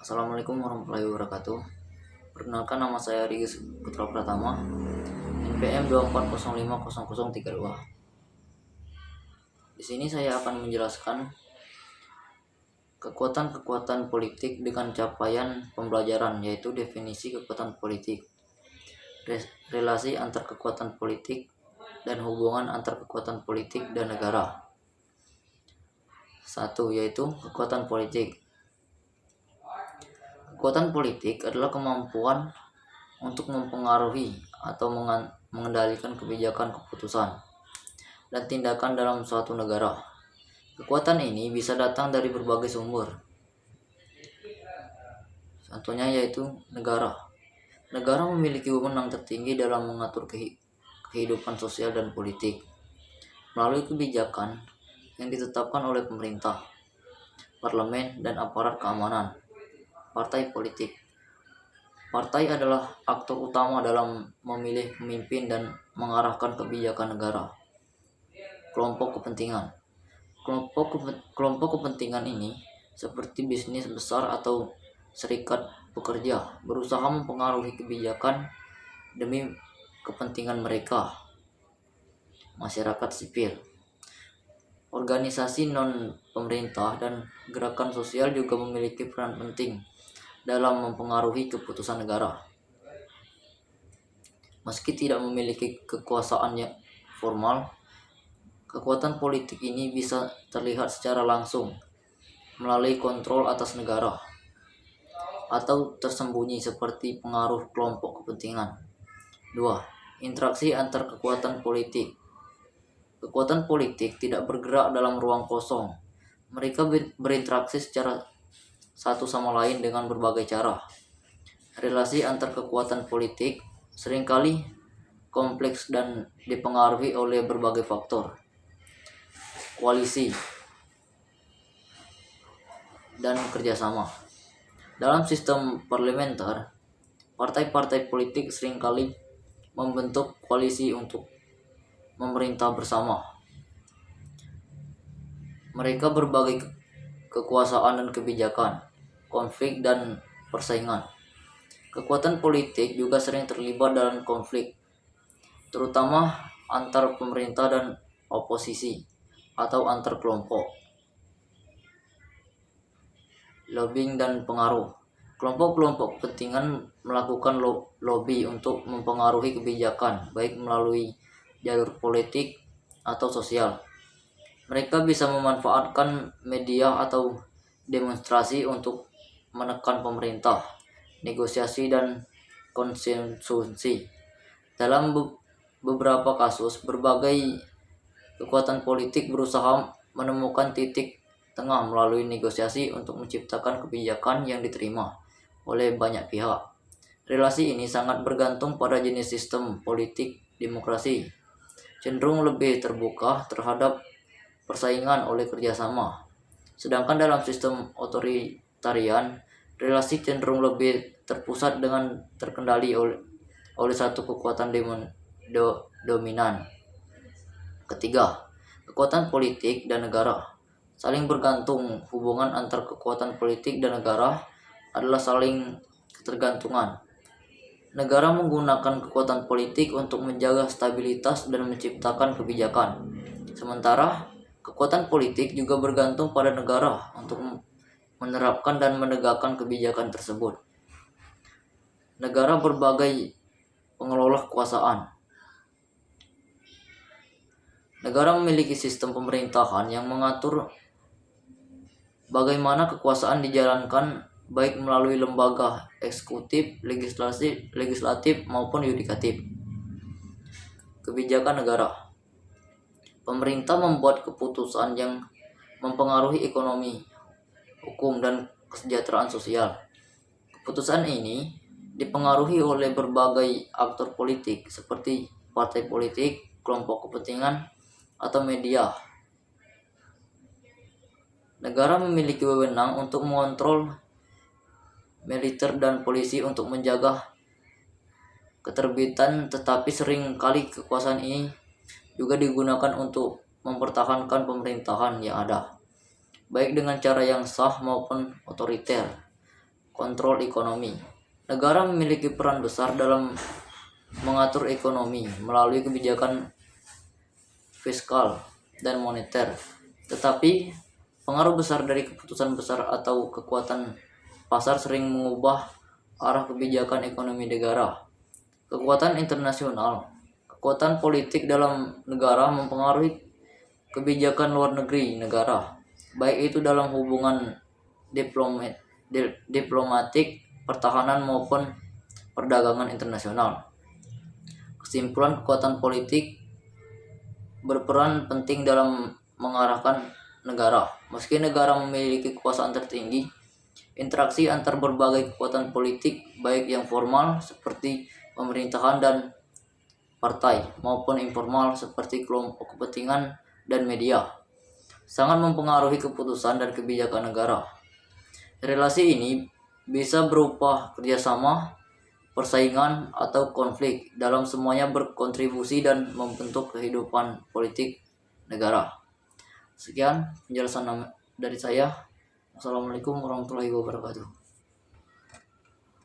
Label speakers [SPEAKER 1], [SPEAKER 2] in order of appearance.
[SPEAKER 1] Assalamualaikum warahmatullahi wabarakatuh. Perkenalkan, nama saya Rigis Putra Pratama, NPM 24050032. Di sini saya akan menjelaskan kekuatan-kekuatan politik dengan capaian pembelajaran, yaitu definisi kekuatan politik, relasi antar kekuatan politik, dan hubungan antar kekuatan politik dan negara. 1. Yaitu kekuatan politik. Kekuatan politik adalah kemampuan untuk mempengaruhi atau mengendalikan kebijakan, keputusan, dan tindakan dalam suatu negara. Kekuatan ini bisa datang dari berbagai sumber. Contohnya yaitu negara. Negara memiliki wewenang tertinggi dalam mengatur kehidupan sosial dan politik melalui kebijakan yang ditetapkan oleh pemerintah, parlemen, dan aparat keamanan. Partai politik. Partai adalah aktor utama dalam memilih pemimpin dan mengarahkan kebijakan negara. Kelompok kepentingan. Kelompok kepentingan ini seperti bisnis besar atau serikat pekerja berusaha mempengaruhi kebijakan demi kepentingan mereka. Masyarakat sipil. Organisasi non-pemerintah dan gerakan sosial juga memiliki peran penting dalam mempengaruhi keputusan negara. Meski tidak memiliki kekuasaan yang formal, kekuatan politik ini bisa terlihat secara langsung melalui kontrol atas negara atau tersembunyi seperti pengaruh kelompok kepentingan. 2. Interaksi antar kekuatan politik. Kekuatan politik tidak bergerak dalam ruang kosong. Mereka berinteraksi secara satu sama lain dengan berbagai cara. Relasi antar kekuatan politik seringkali kompleks dan dipengaruhi oleh berbagai faktor. Koalisi dan kerjasama. Dalam sistem parlementer, partai-partai politik seringkali membentuk koalisi untuk memerintah bersama. Mereka berbagai kekuasaan dan kebijakan, konflik dan persaingan. Kekuatan politik juga sering terlibat dalam konflik, terutama antar pemerintah dan oposisi atau antar kelompok. Lobbying dan pengaruh. Kelompok-kelompok kepentingan melakukan lobby untuk mempengaruhi kebijakan, baik melalui jalur politik atau sosial. Mereka bisa memanfaatkan media atau demonstrasi untuk menekan pemerintah, negosiasi, dan konsensusi. Dalam beberapa kasus, berbagai kekuatan politik berusaha menemukan titik tengah melalui negosiasi untuk menciptakan kebijakan yang diterima oleh banyak pihak. Relasi ini sangat bergantung pada jenis sistem politik. Demokrasi cenderung lebih terbuka terhadap persaingan oleh kerjasama. Sedangkan dalam sistem otoritarian, relasi cenderung lebih terpusat dengan terkendali oleh satu kekuatan dominan. Ketiga, kekuatan politik dan negara. Saling bergantung. Hubungan antar kekuatan politik dan negara adalah saling ketergantungan. Negara menggunakan kekuatan politik untuk menjaga stabilitas dan menciptakan kebijakan. Sementara kekuatan politik juga bergantung pada negara untuk menerapkan dan menegakkan kebijakan tersebut. Negara berbagai pengelola kekuasaan. Negara memiliki sistem pemerintahan yang mengatur bagaimana kekuasaan dijalankan, baik melalui lembaga eksekutif, legislatif maupun yudikatif. Kebijakan negara. Pemerintah membuat keputusan yang mempengaruhi ekonomi, hukum, dan kesejahteraan sosial. Keputusan ini dipengaruhi oleh berbagai aktor politik seperti partai politik, kelompok kepentingan, atau media. Negara memiliki wewenang untuk mengontrol militer dan polisi untuk menjaga ketertiban, tetapi sering kali kekuasaan ini juga digunakan untuk mempertahankan pemerintahan yang ada, baik dengan cara yang sah maupun otoriter. kontrol ekonomi. Negara memiliki peran besar dalam mengatur ekonomi melalui kebijakan fiskal dan moneter. Tetapi pengaruh besar dari keputusan besar atau kekuatan pasar sering mengubah arah kebijakan ekonomi negara. Kekuatan internasional, kekuatan politik dalam negara mempengaruhi kebijakan luar negeri negara, baik itu dalam hubungan diplomatik, pertahanan maupun perdagangan internasional. Kesimpulan, kekuatan politik berperan penting dalam mengarahkan negara. Meski negara memiliki kekuasaan tertinggi, interaksi antar berbagai kekuatan politik, baik yang formal seperti pemerintahan dan partai, maupun informal seperti kelompok kepentingan dan media, sangat mempengaruhi keputusan dan kebijakan negara. Relasi ini bisa berupa kerjasama, persaingan, atau konflik. Dalam semuanya berkontribusi dan membentuk kehidupan politik negara. Sekian penjelasan dari saya. Assalamualaikum warahmatullahi wabarakatuh.